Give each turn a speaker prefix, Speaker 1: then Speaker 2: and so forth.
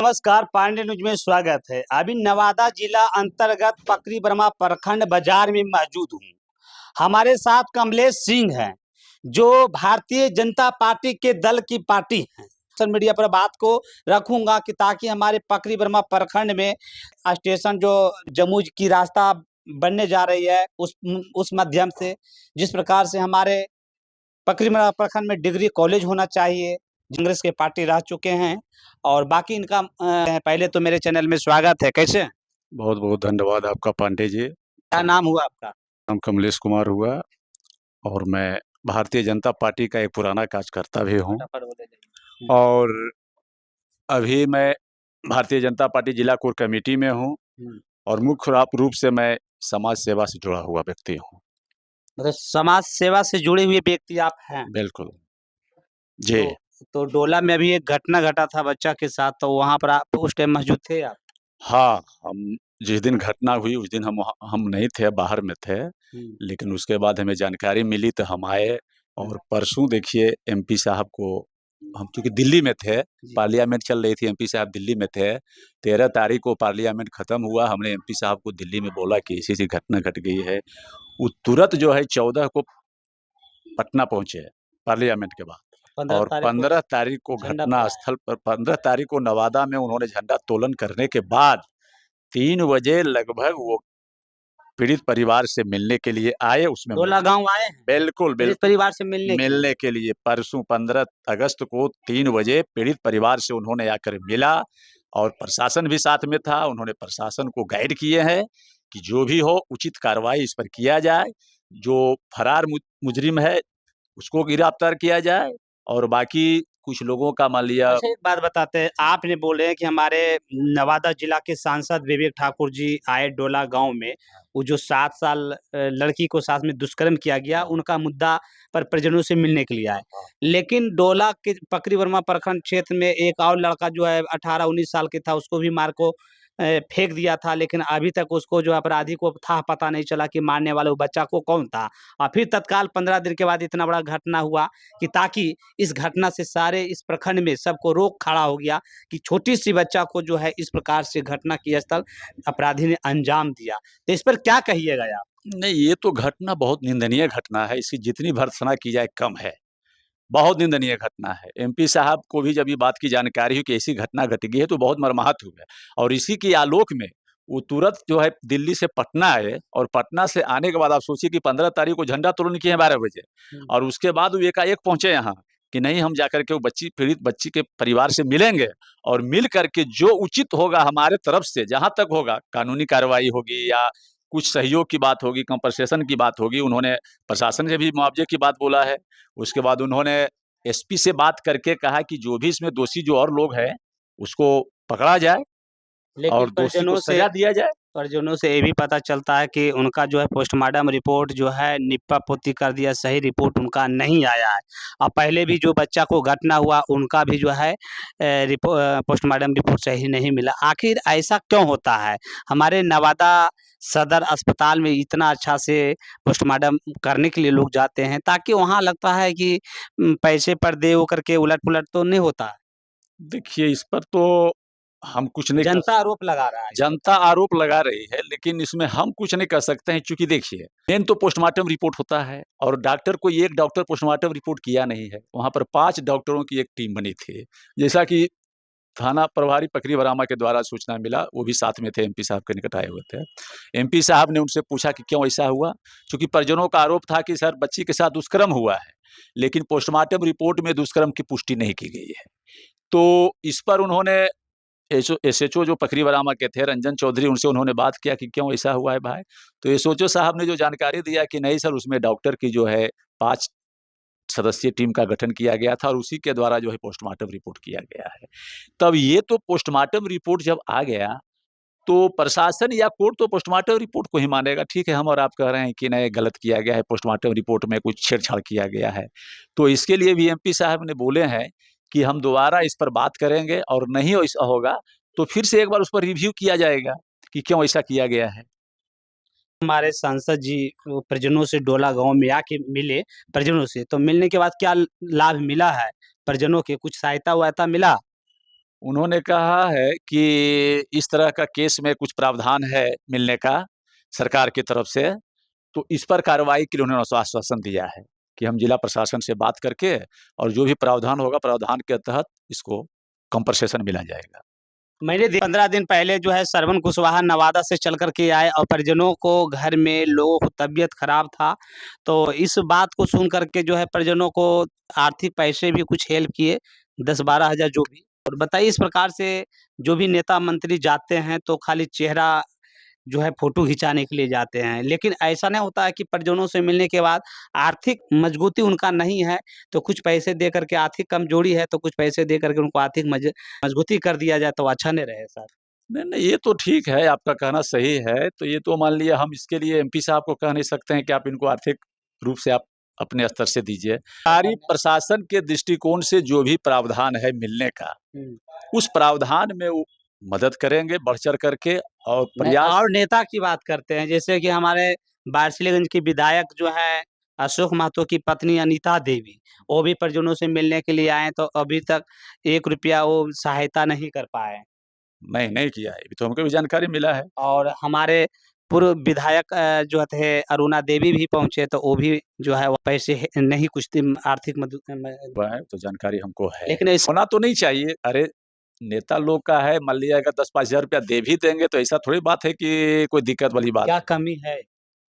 Speaker 1: नमस्कार, पांडे न्यूज में स्वागत है। अभी नवादा जिला अंतर्गत पकरी बर्मा प्रखंड बाजार में मौजूद हूँ। हमारे साथ कमलेश सिंह हैं, जो भारतीय जनता पार्टी के दल की पार्टी हैं। सोशल मीडिया पर बात को रखूंगा कि ताकि हमारे पकरी बर्मा प्रखंड में स्टेशन जो जमुई की रास्ता बनने जा रही है उस माध्यम से जिस प्रकार से हमारे पकरी बर्मा प्रखंड में डिग्री कॉलेज होना चाहिए। कांग्रेस के पार्टी रह चुके हैं और बाकी इनका पहले तो मेरे चैनल में स्वागत है। कैसे?
Speaker 2: बहुत बहुत धन्यवाद आपका पांडे जी।
Speaker 1: क्या नाम हुआ आपका?
Speaker 2: नाम कमलेश कुमार हुआ और मैं भारतीय जनता पार्टी का एक पुराना कार्यकर्ता भी हूँ और अभी मैं भारतीय जनता पार्टी जिला कोर कमेटी में हूँ और मुख्य रूप से मैं समाज सेवा से जुड़ा हुआ व्यक्ति हूँ।
Speaker 1: मतलब समाज सेवा से जुड़े हुए व्यक्ति आप हैं?
Speaker 2: बिल्कुल जी।
Speaker 1: तो डोला में अभी एक घटना घटा था बच्चा के साथ, तो वहाँ पर आप उस टाइम मौजूद थे आप?
Speaker 2: हाँ, हम जिस दिन घटना हुई उस दिन हम नहीं थे, बाहर में थे, लेकिन उसके बाद हमें जानकारी मिली तो हम आए और परसों देखिए एमपी साहब को, हम चूँकि दिल्ली में थे, पार्लियामेंट चल रही थी, एमपी साहब दिल्ली में थे। 13 तारीख को पार्लियामेंट खत्म हुआ, हमने एमपी साहब को दिल्ली में बोला कि ऐसी-ऐसी घटना घट गई है। वो तुरंत जो है 14 को पटना पहुँचे पार्लियामेंट के बाद और 15 तारीख को घटना स्थल पर 15 तारीख को नवादा में उन्होंने झंडोत्तोलन करने के बाद 3 बजे लगभग वो पीड़ित परिवार से मिलने के लिए आए। उसमें
Speaker 1: डोला गांव आए हैं?
Speaker 2: बिल्कुल
Speaker 1: पीड़ित परिवार से मिलने
Speaker 2: के लिए परसों 15 अगस्त को 3 बजे पीड़ित परिवार से उन्होंने आकर मिला और प्रशासन भी साथ में था। उन्होंने प्रशासन को गाइड किए हैं कि जो भी हो उचित कार्रवाई इस पर किया जाए, जो फरार मुजरिम है उसको गिरफ्तार किया जाए और बाकी कुछ लोगों का मान लिया।
Speaker 1: अच्छा, एक बात बताते हैं, आपने बोले हैं कि हमारे नवादा जिला के सांसद विवेक ठाकुर जी आए डोला गांव में, वो जो 7 साल लड़की को साथ में दुष्कर्म किया गया, उनका मुद्दा पर परिजनों से मिलने के लिए आए। लेकिन डोला के पकरी बर्मा प्रखंड क्षेत्र में एक और लड़का जो है 18-19 साल के था, उसको भी मार को फेंक दिया था, लेकिन अभी तक उसको जो अपराधी को था पता नहीं चला कि मारने वाले वो बच्चा को कौन था। और फिर तत्काल 15 दिन के बाद इतना बड़ा घटना हुआ कि ताकि इस घटना से सारे इस प्रखंड में सबको रोक खड़ा हो गया कि छोटी सी बच्चा को जो है इस प्रकार से घटना की स्थल अपराधी ने अंजाम दिया। तो इस पर क्या कहिएगा आप?
Speaker 2: नहीं, ये तो घटना बहुत निंदनीय घटना है, इसकी जितनी भर्त्सना की जाए कम है। बहुत निंदनीय घटना है। एमपी साहब को भी जब ये बात की जानकारी हुई कि ऐसी घटना घट गई है तो बहुत मर्माहत हुए और इसी की आलोक में वो तुरंत जो है दिल्ली से पटना आए और पटना से आने के बाद आप सोचिए कि 15 तारीख को झंडोत्तोलन किए हैं 12 बजे और उसके बाद वो एकाएक पहुंचे यहाँ कि नहीं, हम जाकर के वो पीड़ित बच्ची के परिवार से मिलेंगे और मिल करके जो उचित होगा हमारे तरफ से, जहां तक होगा कानूनी कार्रवाई होगी या कुछ सहयोग की बात होगी, कंपनसेशन की बात होगी। उन्होंने प्रशासन से भी मुआवजे की बात बोला है। उसके बाद उन्होंने एसपी से बात करके कहा कि जो भी इसमें दोषी जो और लोग हैं उसको पकड़ा जाए और दोषी को सजा दिया जाए।
Speaker 1: परिजनों से ये भी पता चलता है कि उनका जो है पोस्टमार्टम रिपोर्ट जो है निप्पा पोती कर दिया, सही रिपोर्ट उनका नहीं आया है। और पहले भी जो बच्चा को घटना हुआ उनका भी जो है पोस्टमार्टम रिपोर्ट सही नहीं मिला। आखिर ऐसा क्यों होता है? हमारे नवादा सदर अस्पताल में इतना अच्छा से पोस्टमार्टम करने के लिए लोग जाते हैं ताकि वहाँ लगता है कि पैसे पर दे वो करके उलट पुलट तो नहीं होता है।
Speaker 2: देखिए, इस पर तो हम कुछ नहीं
Speaker 1: जनता आरोप लगा रहा है।
Speaker 2: जनता आरोप लगा रही है, लेकिन इसमें हम कुछ नहीं कर सकते हैं क्योंकि देखिए मेन तो पोस्टमार्टम रिपोर्ट होता है और डॉक्टर को एक डॉक्टर पोस्टमार्टम रिपोर्ट किया नहीं है। वहाँ पर 5 डॉक्टरों की एक टीम बनी थी। जैसा कि थाना प्रभारी पकरी बरामा के द्वारा सूचना मिला, वो भी साथ में थे, एमपी साहब के निकट आए हुए थे। एमपी साहब ने उनसे पूछा कि क्यों ऐसा हुआ? क्योंकि परिजनों का आरोप था कि सर बच्ची के साथ दुष्कर्म हुआ है, लेकिन पोस्टमार्टम रिपोर्ट में दुष्कर्म की पुष्टि नहीं की गई है। तो इस पर उन्होंने एसएचओ जो पकरी बरामा के थे रंजन चौधरी, उनसे उन्होंने बात किया कि क्यों ऐसा हुआ है भाई? तो एसएचओ साहब ने जो जानकारी दिया कि नहीं सर, उसमें डॉक्टर की जो है 5 सदस्यीय टीम का गठन किया गया था और उसी के द्वारा जो है पोस्टमार्टम रिपोर्ट किया गया है। तब ये तो पोस्टमार्टम रिपोर्ट जब आ गया तो प्रशासन या कोर्ट तो पोस्टमार्टम रिपोर्ट को ही मानेगा। ठीक है, हम और आप कह रहे हैं कि नहीं, गलत किया गया है, पोस्टमार्टम रिपोर्ट में कुछ छेड़छाड़ किया गया है। तो इसके लिए भी एमपी साहब ने बोले हैं कि हम दोबारा इस पर बात करेंगे और नहीं ऐसा होगा तो फिर से एक बार उस पर रिव्यू किया जाएगा कि क्यों ऐसा किया गया है।
Speaker 1: हमारे सांसद जी वो परिजनों से डोला गांव में आके मिले, परिजनों से तो मिलने के बाद क्या लाभ मिला है? परिजनों के कुछ सहायता वायता मिला?
Speaker 2: उन्होंने कहा है कि इस तरह का केस में कुछ प्रावधान है मिलने का सरकार की तरफ से, तो इस पर कार्रवाई के लिए उन्होंने आश्वासन दिया है कि हम जिला प्रशासन से बात करके और जो भी प्रावधान होगा प्रावधान के तहत इसको कंपनसेशन मिला जाएगा।
Speaker 1: मैंने 15 दिन पहले जो है श्रवण कुशवाहा नवादा से चल कर के आए और परिजनों को घर में लोगों को तबीयत खराब था, तो इस बात को सुन कर के जो है परिजनों को आर्थिक पैसे भी कुछ हेल्प किए, 10-12 हज़ार जो भी। और बताइए इस प्रकार से जो भी नेता मंत्री जाते हैं तो खाली चेहरा जो है फ़ोटो खिंचाने के लिए जाते हैं। लेकिन ऐसा नहीं होता है कि परिजनों से मिलने के बाद आर्थिक मजबूती उनका नहीं है, तो कुछ पैसे दे कर के आर्थिक कमजोरी है, तो कुछ पैसे दे कर के उनको आर्थिक मजबूती कर दिया जाए तो अच्छा नहीं रहे सर।
Speaker 2: नहीं, नहीं, ये तो ठीक है, आपका कहना सही है। तो ये तो मान लिया हम इसके लिए एमपी साहब को कह नहीं सकते हैं कि आप इनको आर्थिक रूप से आप अपने स्तर से दीजिए। सरकारी प्रशासन के दृष्टिकोण से जो भी प्रावधान है मिलने का, उस प्रावधान में वो मदद करेंगे बढ़-चढ़ करके और
Speaker 1: नहीं,
Speaker 2: प्रयास।
Speaker 1: और नेता की बात करते हैं, जैसे कि हमारे वारिसलीगंज के विधायक जो हैं अशोक महतो की पत्नी अनीता देवी, वो भी परिजनों से मिलने के लिए आए, तो अभी तक 1 रुपया वो सहायता नहीं कर पाए।
Speaker 2: नहीं, नहीं किया है, अभी तो हमको भी जानकारी मिला है।
Speaker 1: और हमारे पूर्व विधायक जो थे अरुणा देवी भी पहुँचे, तो वो भी जो है वो पैसे नहीं कुछ दिन आर्थिक मदद
Speaker 2: हुआ है, तो जानकारी हमको है।
Speaker 1: लेकिन इस
Speaker 2: होना तो नहीं चाहिए। अरे, नेता लोग का है, मान लिया अगर 10-5 हज़ार रुपया दे भी देंगे, तो ऐसा थोड़ी बात है कि कोई दिक्कत वाली बात
Speaker 1: क्या
Speaker 2: है।
Speaker 1: कमी है?